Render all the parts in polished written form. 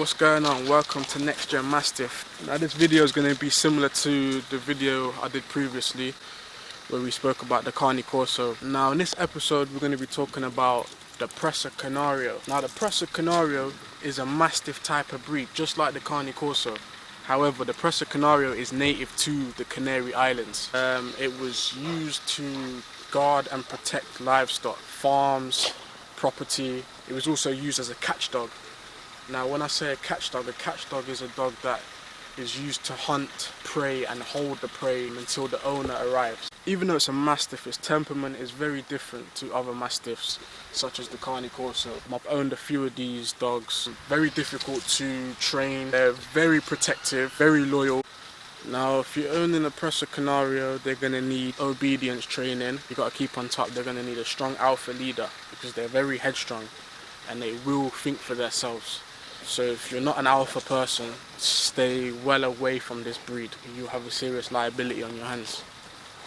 what's going on? Welcome to Next Gen Mastiff. Now this video is going to be similar to the video I did previously where we spoke about the Canary Corso. Now in this episode we're going to be talking about the Presa Canario. Now the Presa Canario is a Mastiff type of breed, just like the Canary Corso. However, the Presa Canario is native to the Canary Islands. It was used to guard and protect livestock, farms, property. It was also used as a catch dog. Now when I say a catch dog is a dog that is used to hunt prey and hold the prey until the owner arrives. Even though it's a Mastiff, its temperament is very different to other Mastiffs, such as the Canary Corso. I've owned a few of these dogs. Very difficult to train. They're very protective, very loyal. Now if you're owning a Presa Canario, they're going to need obedience training. You've got to keep on top. They're going to need a strong alpha leader because they're very headstrong and they will think for themselves. So if you're not an alpha person, stay well away from this breed. You'll have a serious liability on your hands.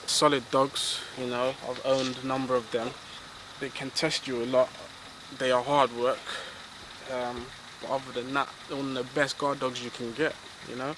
Solid dogs, you know, I've owned a number of them. They can test you a lot. They are hard work. But other than that, they're one of the best guard dogs you can get, you know.